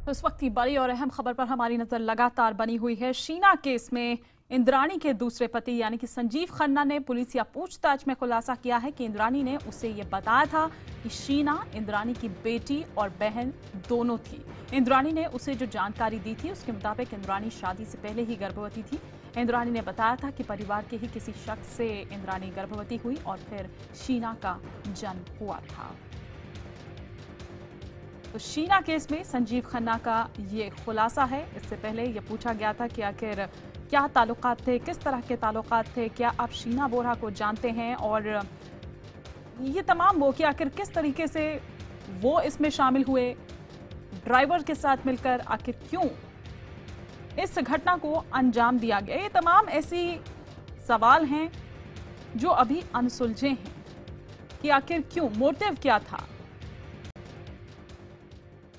तो इस वक्त की बड़ी और अहम खबर पर हमारी नजर लगातार बनी हुई है। शीना केस में इंद्राणी के दूसरे पति यानी कि संजीव खन्ना ने पुलिस या पूछताछ में खुलासा किया है कि इंद्राणी ने उसे ये बताया था कि शीना इंद्राणी की बेटी और बहन दोनों थी। इंद्राणी ने उसे जो जानकारी दी थी उसके मुताबिक इंद्राणी शादी से पहले ही गर्भवती थी। इंद्राणी ने बताया था कि परिवार के ही किसी शख्स से इंद्राणी गर्भवती हुई और फिर शीना का जन्म हुआ था। तो शीना केस में संजीव खन्ना का ये खुलासा है। इससे पहले ये पूछा गया था कि आखिर क्या ताल्लुकात थे, किस तरह के ताल्लुकात थे, क्या आप शीना बोरा को जानते हैं और ये तमाम वो कि आखिर किस तरीके से वो इसमें शामिल हुए, ड्राइवर के साथ मिलकर आखिर क्यों इस घटना को अंजाम दिया गया। ये तमाम ऐसी सवाल हैं जो अभी अनसुलझे हैं कि आखिर क्यों, मोटिव क्या था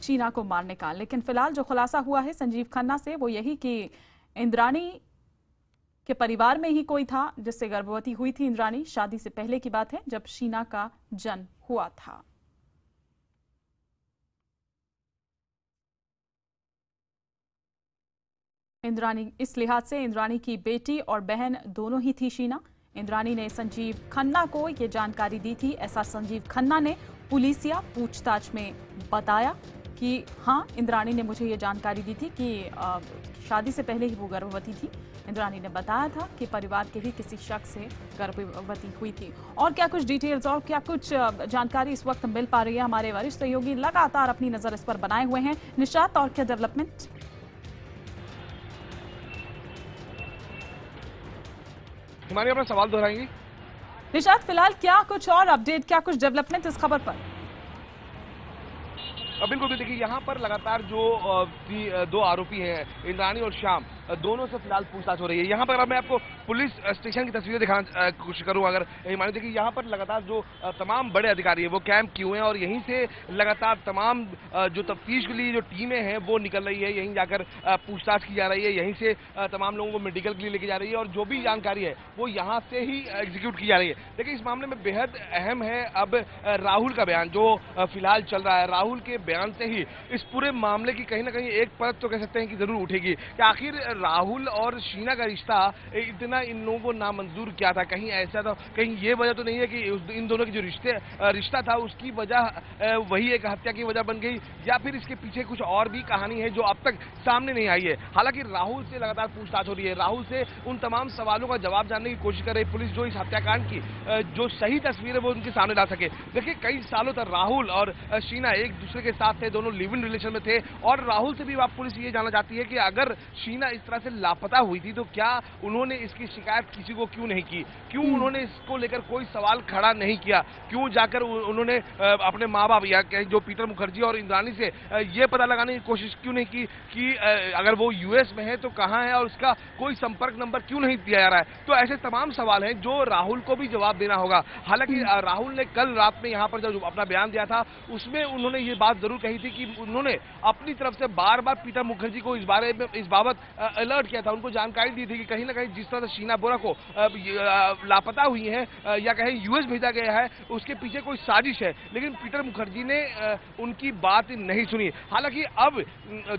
शीना को मारने का। लेकिन फिलहाल जो खुलासा हुआ है संजीव खन्ना से वो यही कि इंद्राणी के परिवार में ही कोई था जिससे गर्भवती हुई थी इंद्राणी। शादी से पहले की बात है जब शीना का जन्म हुआ था। इंद्राणी इस लिहाज से इंद्राणी की बेटी और बहन दोनों ही थी शीना। इंद्राणी ने संजीव खन्ना को यह जानकारी दी थी। ऐसा संजीव खन्ना ने पुलिस या पूछताछ में बताया कि हाँ, इंद्राणी ने मुझे ये जानकारी दी थी कि शादी से पहले ही वो गर्भवती थी। इंद्राणी ने बताया था कि परिवार के ही किसी शख्स से गर्भवती हुई थी। और क्या कुछ डिटेल्स और क्या कुछ जानकारी इस वक्त मिल पा रही है, हमारे वरिष्ठ सहयोगी लगातार अपनी नजर इस पर बनाए हुए हैं। निशात, और क्या डेवलपमेंट? हिमानी अपना सवाल दोहराएंगी? निशात, फिलहाल क्या कुछ और अपडेट, क्या कुछ डेवलपमेंट इस खबर पर? बिल्कुल, देखिए यहाँ पर लगातार जो दो आरोपी हैं इंद्राणी और श्याम, दोनों से फिलहाल पूछताछ हो रही है। यहाँ पर मैं आपको पुलिस स्टेशन की तस्वीरें दिखाना कोशिश करूँ अगर हिमानी। देखिए यहाँ पर लगातार जो तमाम बड़े अधिकारी हैं वो कैंप किए हुए हैं और यहीं से लगातार तमाम जो तफ्तीश के लिए जो टीमें हैं वो निकल रही है। यहीं जाकर पूछताछ की जा रही है, यहीं से तमाम लोगों को मेडिकल के लिए लेके जा रही है और जो भी जानकारी है वो यहाँ से ही एग्जीक्यूट की जा रही है। देखिए इस मामले में बेहद अहम है अब राहुल का बयान जो फिलहाल चल रहा है। राहुल के बयान से ही इस पूरे मामले की कहीं ना कहीं एक परत तो कह सकते हैं कि जरूर उठेगी कि आखिर राहुल और शीना का रिश्ता इतना इन लोगों को नामंजूर क्या था। कहीं ऐसा था, कहीं ये वजह तो नहीं है कि इन दोनों की जो रिश्ता था उसकी वजह वही एक हत्या की वजह बन गई, या फिर इसके पीछे कुछ और भी कहानी है जो अब तक सामने नहीं आई है। हालांकि राहुल से लगातार पूछताछ हो रही है, राहुल से उन तमाम सवालों का जवाब जानने की कोशिश कर रही पुलिस, जो इस हत्याकांड की जो सही तस्वीर है वो उनके सामने ला सके। देखिए कई सालों तक राहुल और शीना एक दूसरे के साथ थे, दोनों लिव इन रिलेशन में थे और राहुल से भी आप पुलिस ये जानना चाहती है कि अगर शीना इस तरह से लापता हुई थी तो क्या उन्होंने इसकी शिकायत किसी को क्यों नहीं की, क्यों उन्होंने इसको लेकर कोई सवाल खड़ा नहीं किया, क्यों जाकर उन्होंने अपने माँ बाप या जो पीटर मुखर्जी और इंद्राणी से ये पता लगाने की कोशिश क्यों नहीं की कि अगर वो यूएस में है तो कहाँ है और उसका कोई संपर्क नंबर क्यों नहीं दिया जा रहा है। तो ऐसे तमाम सवाल हैं जो राहुल को भी जवाब देना होगा। हालांकि राहुल ने कल रात में यहाँ पर जब अपना बयान दिया था उसमें उन्होंने ये बात जरूर कही थी कि उन्होंने अपनी तरफ से बार बार पीटर मुखर्जी को इस बाबत अलर्ट किया था, उनको जानकारी दी थी कि कहीं ना कहीं जिस तरह से शीना बोरा को लापता हुई है या कहीं यूएस भेजा गया है उसके पीछे कोई साजिश है। लेकिन पीटर मुखर्जी ने उनकी बात नहीं सुनी। हालांकि अब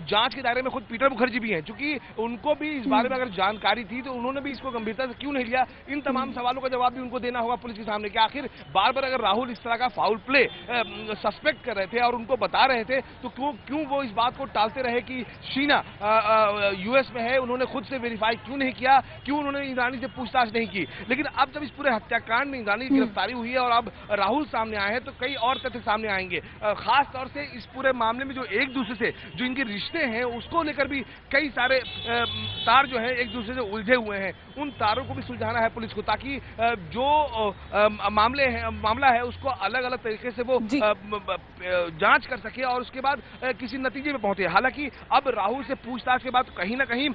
जांच के दायरे में खुद पीटर मुखर्जी भी हैं, क्योंकि उनको भी इस बारे में अगर जानकारी थी तो उन्होंने भी इसको गंभीरता से क्यों नहीं लिया। इन तमाम सवालों का जवाब भी उनको देना होगा पुलिस के सामने कि आखिर बार बार अगर राहुल इस तरह का फाउल प्ले सस्पेक्ट कर रहे थे और उनको बता रहे थे तो क्यों वो इस बात को टालते रहे कि शीना यूएस में है, उन्होंने खुद से वेरीफाई क्यों नहीं किया, क्यों उन्होंने इंद्राणी से पूछताछ नहीं की। लेकिन अब जब इस पूरे हत्याकांड में इंद्राणी की गिरफ्तारी हुई है और अब राहुल सामने आए हैं तो कई और तथ्य सामने आएंगे। खास तौर से इस पूरे मामले में जो एक दूसरे से जो इनके रिश्ते हैं उसको लेकर भी कई सारे तार जो है एक दूसरे से उलझे हुए हैं, उन तारों को भी सुलझाना है पुलिस को ताकि जो मामला है उसको अलग अलग तरीके से वो जांच कर सके और उसके बाद किसी नतीजे में पहुंचे। हालांकि अब राहुल से पूछताछ के बाद कहीं ना कहीं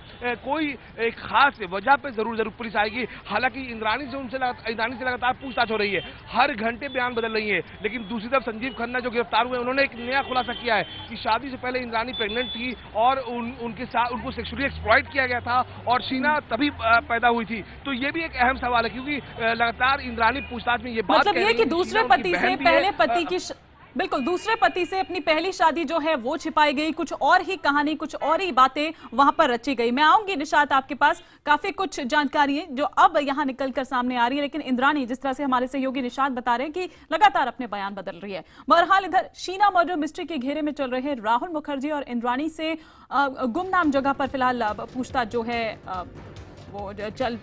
कोई एक खास वजह पे जरूर पुलिस आएगी। हालांकि इंद्राणी से लगातार पूछताछ हो रही है, हर घंटे बयान बदल रही है। लेकिन दूसरी तरफ संजीव खन्ना जो गिरफ्तार हुए उन्होंने एक नया खुलासा किया है कि शादी से पहले इंद्राणी प्रेग्नेंट थी और उनको सेक्सुअली एक्सप्लॉइट किया गया था और शीना तभी पैदा हुई थी। तो ये भी एक अहम सवाल है क्योंकि लगातार इंद्राणी पूछताछ में ये बात मतलब ये कि दूसरे पति से पहले पति की बिल्कुल, दूसरे पति से अपनी पहली शादी जो है वो छिपाई गई, कुछ और ही कहानी, कुछ और ही बातें वहां पर रची गई। मैं आऊंगी निशात, आपके पास काफी कुछ जानकारी है जो अब यहां निकलकर सामने आ रही है, लेकिन इंद्राणी, जिस तरह से हमारे सहयोगी निशात बता रहे हैं कि लगातार अपने बयान बदल रही है। बहरहाल इधर शीना मर्डर मिस्ट्री के घेरे में चल रहे राहुल मुखर्जी और इंद्राणी से गुमनाम जगह पर फिलहाल पूछताछ जो है वो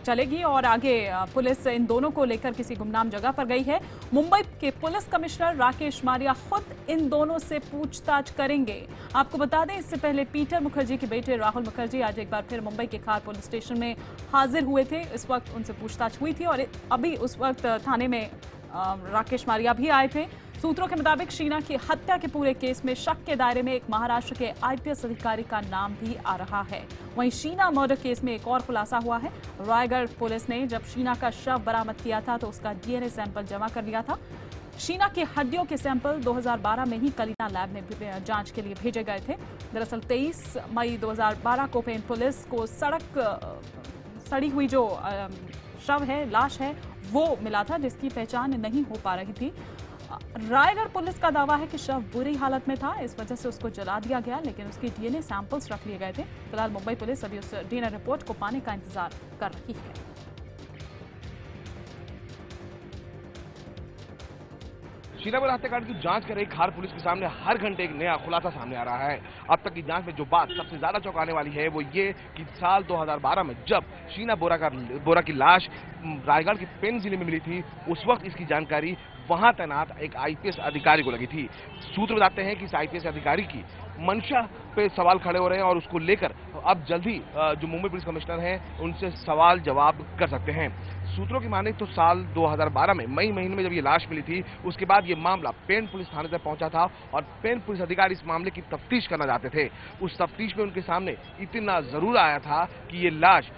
चलेगी और आगे पुलिस इन दोनों को लेकर किसी गुमनाम जगह पर गई है। मुंबई के पुलिस कमिश्नर राकेश मारिया खुद इन दोनों से पूछताछ करेंगे। आपको बता दें, इससे पहले पीटर मुखर्जी के बेटे राहुल मुखर्जी आज एक बार फिर मुंबई के खार पुलिस स्टेशन में हाजिर हुए थे। इस वक्त उनसे पूछताछ हुई थी और अभी उस वक्त थाने में राकेश मारिया भी आए थे। सूत्रों के मुताबिक शीना की हत्या के पूरे केस में शक के दायरे में एक महाराष्ट्र के आईपीएस अधिकारी का नाम भी आ रहा है। वहीं शीना मर्डर केस में एक और खुलासा हुआ है। रायगढ़ पुलिस ने जब शीना का शव बरामद किया था तो उसका डीएनए सैंपल जमा कर लिया था। शीना की हड्डियों के सैंपल 2012 में ही कलीना लैब में जांच के लिए भेजे गए थे। दरअसल 23 मई 2012 को पेन पुलिस को सड़ी हुई जो शव है, लाश है, वो मिला था, जिसकी पहचान नहीं हो पा रही थी। रायगढ़ पुलिस का दावा है कि शव बुरी हालत में था, इस वजह से उसको जला दिया गया, लेकिन उसकी डीएनए सैंपल्स रख लिए गए थे। फिलहाल मुंबई पुलिस अभी उस डीएनए रिपोर्ट को पाने का इंतजार कर रही है। शीना मर्डर हत्याकांड की जांच कर रही खार पुलिस के सामने हर घंटे एक नया खुलासा सामने आ रहा है। अब तक की जांच में जो बात सबसे ज्यादा चौंकाने वाली है वो ये कि साल 2012 में जब शीना बोरा की लाश रायगढ़ के पेन जिले में मिली थी, उस वक्त इसकी जानकारी वहां तैनात एक आईपीएस अधिकारी को लगी थी। सूत्र बताते हैं कि इस आईपीएस अधिकारी की मंशा पे सवाल खड़े हो रहे हैं और उसको लेकर अब जल्दी जो मुंबई पुलिस कमिश्नर हैं उनसे सवाल जवाब कर सकते हैं। सूत्रों की माने तो साल 2012 में मई महीने में जब ये लाश मिली थी, उसके बाद ये मामला पेन पुलिस थाने तक पहुंचा था और पेन पुलिस अधिकारी इस मामले की तफ्तीश करना चाहते थे। उस तफ्तीश में उनके सामने इतना जरूर आया था कि ये लाश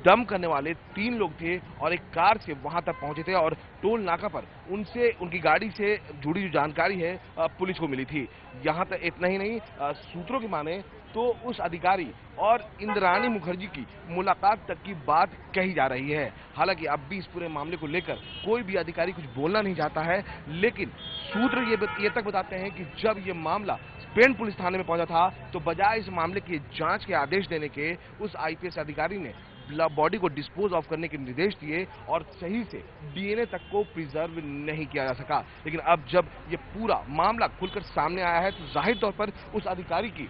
दम करने वाले 3 लोग थे और एक कार से वहां तक पहुंचे थे और टोल नाका पर उनसे उनकी गाड़ी से जुड़ी जो जानकारी है पुलिस को मिली थी। यहां तक इतना ही नहीं, सूत्रों की माने तो उस अधिकारी और इंद्राणी मुखर्जी की मुलाकात तक की बात कही जा रही है। हालांकि अब भी इस पूरे मामले को लेकर कोई भी अधिकारी कुछ बोलना नहीं चाहता है, लेकिन सूत्र ये तक बताते हैं कि जब ये मामला पेन पुलिस थाने में पहुंचा था तो बजाय इस मामले की जांच के आदेश देने के उस आईपीएस अधिकारी ने बॉडी को डिस्पोज ऑफ करने के निर्देश दिए और सही से डीएनए तक को प्रिजर्व नहीं किया जा सका। लेकिन अब जब ये पूरा मामला खुलकर सामने आया है तो जाहिर तौर पर उस अधिकारी की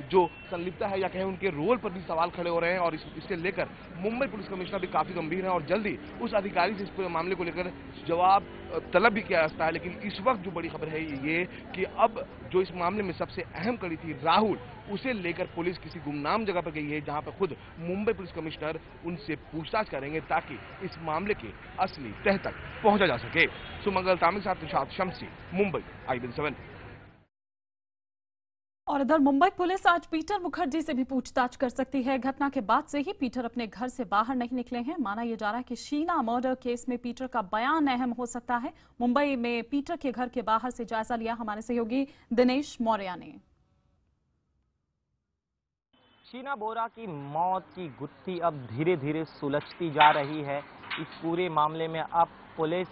जो संलिप्तता है या कहें उनके रोल पर भी सवाल खड़े हो रहे हैं और इसके लेकर मुंबई पुलिस कमिश्नर भी काफी गंभीर है और जल्दी उस अधिकारी से इस पूरे मामले को लेकर जवाब तलब भी किया जा सकता है। लेकिन इस वक्त जो बड़ी खबर है ये कि अब जो इस मामले में सबसे अहम कड़ी थी राहुल, उसे लेकर पुलिस किसी गुमनाम जगह पर गई है जहां पर खुद मुंबई पुलिस कमिश्नर उनसे पूछताछ करेंगे ताकि इस मामले के असली तह तक पहुंचा जा सके। सुमंगल तामिल के साथ निशात शम्सी, मुंबई, IBN7। और इधर मुंबई पुलिस आज पीटर मुखर्जी से भी पूछताछ कर सकती है। घटना के बाद से ही पीटर अपने घर से बाहर नहीं निकले हैं। माना यह जा रहा है कि शीना मर्डर केस में पीटर का बयान अहम हो सकता है। मुंबई में पीटर के घर के बाहर से जायजा लिया हमारे सहयोगी दिनेश मौर्य ने। शीना बोरा की मौत की गुत्थी अब धीरे धीरे सुलझती जा रही है। इस पूरे मामले में अब पुलिस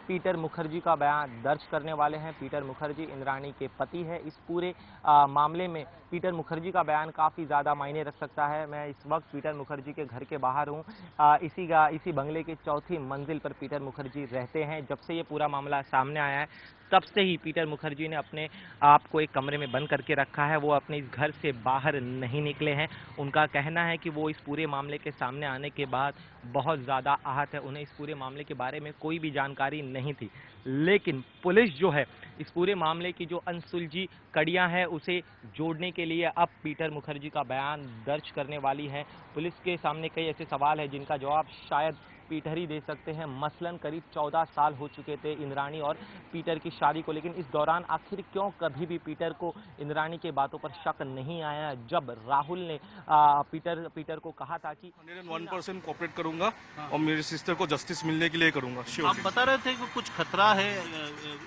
पीटर मुखर्जी का बयान दर्ज करने वाले हैं। पीटर मुखर्जी इंद्राणी के पति है। इस पूरे मामले में पीटर मुखर्जी का बयान काफ़ी ज़्यादा मायने रख सकता है। मैं इस वक्त पीटर मुखर्जी के घर के बाहर हूँ। इसी बंगले की 4थी मंजिल पर पीटर मुखर्जी रहते हैं। जब से ये पूरा मामला सामने आया है तब से ही पीटर मुखर्जी ने अपने आप को एक कमरे में बंद करके रखा है। वो अपने इस घर से बाहर नहीं निकले हैं। उनका कहना है कि वो इस पूरे मामले के सामने आने के बाद बहुत ज़्यादा आहत है। उन्हें इस पूरे मामले के बारे में कोई भी जानकारी नहीं थी, लेकिन पुलिस जो है इस पूरे मामले की जो अनसुलझी कड़ियां हैं उसे जोड़ने के लिए अब पीटर मुखर्जी का बयान दर्ज करने वाली है। पुलिस के सामने कई ऐसे सवाल हैं जिनका जवाब शायद पीटर ही दे सकते हैं। मसलन करीब 14 साल हो चुके थे इंद्राणी और पीटर की शादी को, लेकिन इस दौरान आखिर क्यों कभी भी पीटर को इंद्राणी के बातों पर शक नहीं आया। जब राहुल ने पीटर को कहा था कि 101% कोऑपरेट करूंगा और मेरी सिस्टर को जस्टिस मिलने के लिए करूंगा। आप बता रहे थे कि कुछ खतरा है,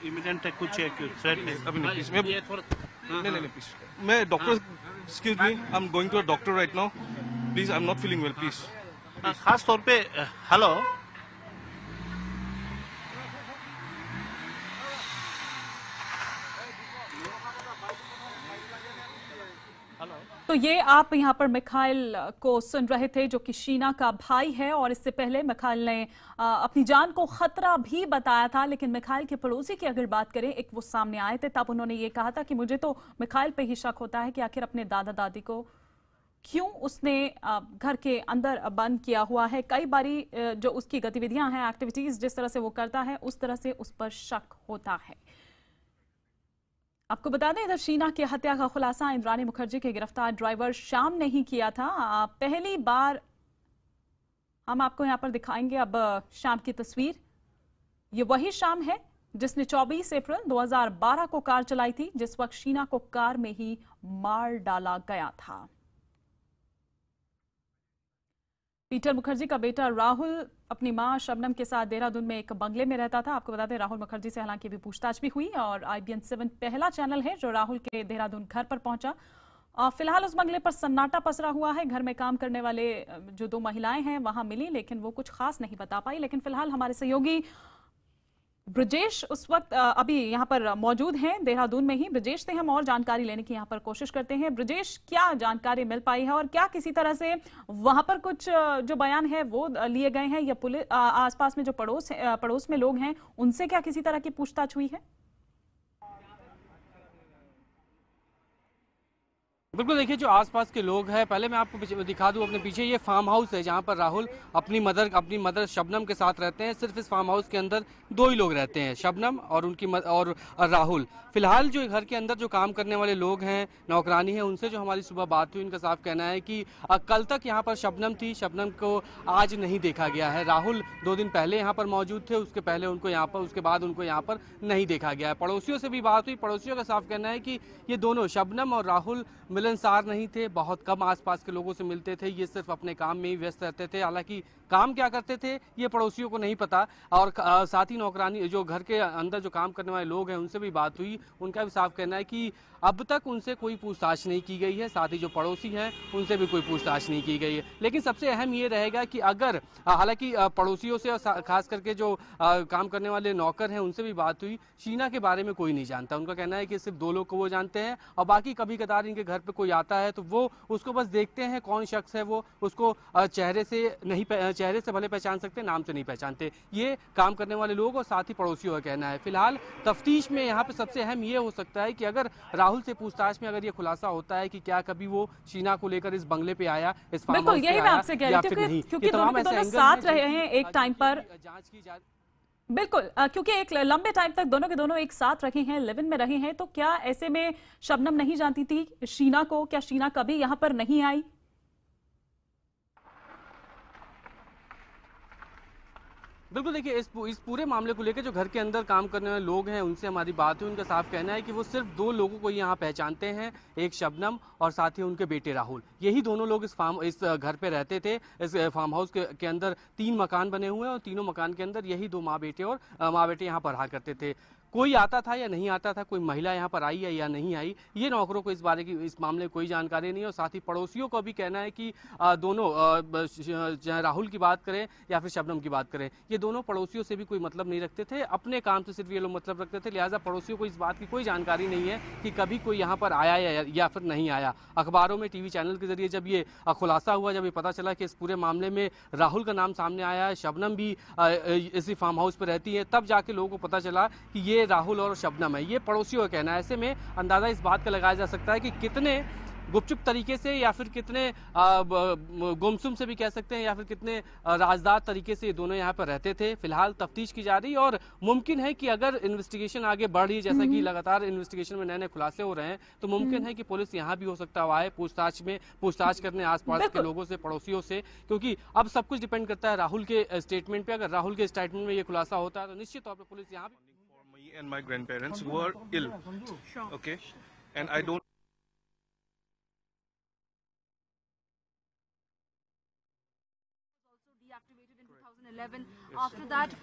इमिनेंट है, कुछ थ्रेट है। अभी नहीं, प्लीज नहीं प्लीज मैं doctor, excuse me, I am going to a doctor right now, please, I am not feeling well, please. खास तौर पे हेलो, तो ये आप यहाँ पर मिखाइल को सुन रहे थे, जो कि शीना का भाई है, और इससे पहले मिखाइल ने अपनी जान को खतरा भी बताया था। लेकिन मिखाइल के पड़ोसी की अगर बात करें, एक वो सामने आए थे, तब उन्होंने ये कहा था कि मुझे तो मिखाइल पे ही शक होता है कि आखिर अपने दादा दादी को क्यों उसने घर के अंदर बंद किया हुआ है। कई बारी जो उसकी गतिविधियां हैं, एक्टिविटीज जिस तरह से वो करता है, उस तरह से उस पर शक होता है। आपको बता दें, इधर शीना की हत्या का खुलासा इंद्राणी मुखर्जी के गिरफ्तार ड्राइवर श्याम ने ही किया था। पहली बार हम आपको यहां पर दिखाएंगे अब श्याम की तस्वीर। ये वही श्याम है जिसने 24 अप्रैल 2012 को कार चलाई थी, जिस वक्त शीना को कार में ही मार डाला गया था। पीटर मुखर्जी का बेटा राहुल अपनी मां शबनम के साथ देहरादून में एक बंगले में रहता था। आपको बता दें, राहुल मुखर्जी से हालांकि भी पूछताछ भी हुई, और IBN 7 पहला चैनल है जो राहुल के देहरादून घर पर पहुंचा। फिलहाल उस बंगले पर सन्नाटा पसरा हुआ है। घर में काम करने वाले जो 2 महिलाएं हैं वहां मिली, लेकिन वो कुछ खास नहीं बता पाई। लेकिन फिलहाल हमारे सहयोगी ब्रजेश उस वक्त अभी यहाँ पर मौजूद हैं देहरादून में ही। ब्रजेश से हम और जानकारी लेने की यहाँ पर कोशिश करते हैं। ब्रजेश, क्या जानकारी मिल पाई है, और क्या किसी तरह से वहां पर कुछ जो बयान है वो लिए गए हैं, या पुलिस आसपास में जो पड़ोस में लोग हैं उनसे क्या किसी तरह की पूछताछ हुई है? बिल्कुल, देखिए जो आसपास के लोग हैं, पहले मैं आपको दिखा दूं, अपने पीछे ये फार्म हाउस है जहां पर राहुल अपनी मदर शबनम के साथ रहते हैं। सिर्फ इस फार्म हाउस के अंदर 2 ही लोग रहते हैं, शबनम और उनकी और राहुल। फिलहाल जो घर के अंदर जो काम करने वाले लोग हैं, नौकरानी है, उनसे जो हमारी सुबह बात हुई, उनका साफ कहना है कि कल तक यहाँ पर शबनम थी, शबनम को आज नहीं देखा गया है। राहुल 2 दिन पहले यहाँ पर मौजूद थे, उसके पहले उनको यहाँ पर, उसके बाद उनको यहाँ पर नहीं देखा गया है। पड़ोसियों से भी बात हुई, पड़ोसियों का साफ कहना है कि ये दोनों शबनम और राहुल मिलनसार नहीं थे, बहुत कम आसपास के लोगों से मिलते थे, ये सिर्फ अपने काम में ही व्यस्त रहते थे। हालांकि काम क्या करते थे ये पड़ोसियों को नहीं पता। और साथ ही नौकरानी जो घर के अंदर जो काम करने वाले लोग हैं उनसे भी बात हुई, उनका भी साफ कहना है कि अब तक उनसे कोई पूछताछ नहीं की गई है। साथ ही जो पड़ोसी हैं उनसे भी कोई पूछताछ नहीं की गई है। लेकिन सबसे अहम ये रहेगा कि अगर हालांकि पड़ोसियों से खास करके जो काम करने वाले नौकर हैं उनसे भी बात हुई, शीना के बारे में कोई नहीं जानता। उनका कहना है कि सिर्फ 2 लोग को वो जानते हैं, और बाकी कभी कदार इनके घर पे कोई आता है तो वो उसको बस देखते हैं कौन शख्स है, वो उसको चेहरे से भले पहचान सकते, नाम से नहीं पहचानते। ये काम करने वाले लोग और साथ ही पड़ोसियों का कहना है। फिलहाल तफ्तीश में यहाँ पे सबसे अहम ये हो सकता है कि अगर राहुल से पूछताछ में अगर ये खुलासा होता है कि क्या कभी वो शीना को लेकर इस बंगले पे आया, इस फार्म हाउस पे आया, यही मैं आपसे कह रही थी, क्योंकि दोनों साथ रहे हैं एक टाइम पर। जांच की जा बिल्कुल, क्योंकि एक लंबे टाइम तक दोनों के दोनों एक साथ रहे हैं, लिव इन में रहे हैं, तो क्या ऐसे में शबनम नहीं जानती थी शीना को? क्या शीना कभी यहाँ पर नहीं आई? बिल्कुल, देखिए इस पूरे मामले को लेकर जो घर के अंदर काम करने वाले लोग हैं उनसे हमारी बात हुई, उनका साफ कहना है कि वो सिर्फ 2 लोगों को यहाँ पहचानते हैं, एक शबनम और साथ ही उनके बेटे राहुल। यही दोनों लोग इस घर पे रहते थे। इस फार्म हाउस के अंदर 3 मकान बने हुए हैं, और तीनों मकान के अंदर यही 2 माँ बेटे यहाँ पर रहा करते थे। कोई आता था या नहीं आता था, कोई महिला यहाँ पर आई है या नहीं आई, ये नौकरों को इस मामले में कोई जानकारी नहीं है। और साथ ही पड़ोसियों को भी कहना है कि दोनों राहुल की बात करें या फिर शबनम की बात करें, ये दोनों पड़ोसियों से भी कोई मतलब नहीं रखते थे, अपने काम से सिर्फ ये लोग मतलब रखते थे। लिहाजा पड़ोसियों को इस बात की कोई जानकारी नहीं है कि कभी कोई यहाँ पर आया या फिर नहीं आया। अखबारों में, TV चैनल के जरिए जब ये खुलासा हुआ, जब ये पता चला कि इस पूरे मामले में राहुल का नाम सामने आया है, शबनम भी इसी फार्म हाउस पर रहती है, तब जाके लोगों को पता चला कि ये राहुल और शबनम है। ये पड़ोसियों का कहना है। ऐसे में अंदाजा इस बात का लगाया जा सकता है कि कितने गुपचुप तरीके से या फिर कितने गुमसुम से भी कह सकते हैं, या फिर कितने राजदार तरीके से ये दोनों यहाँ पर रहते थे। फिलहाल तफ्तीश की जा रही है, और मुमकिन है कि अगर इन्वेस्टिगेशन आगे बढ़ रही है, जैसा कि लगातार इन्वेस्टिगेशन में नए खुलासे हो रहे हैं, तो मुमकिन है कि पुलिस यहाँ भी हो सकता है पूछताछ करने आसपास के लोगों से, पड़ोसियों से, क्योंकि अब सब कुछ डिपेंड करता है राहुल के स्टेटमेंट पे। अगर राहुल के स्टेटमेंट में ये खुलासा होता है तो निश्चित तौर पर पुलिस यहाँ भी and my grandparents who are ill. Okay, and I don't. Also deactivated in 2011. After that.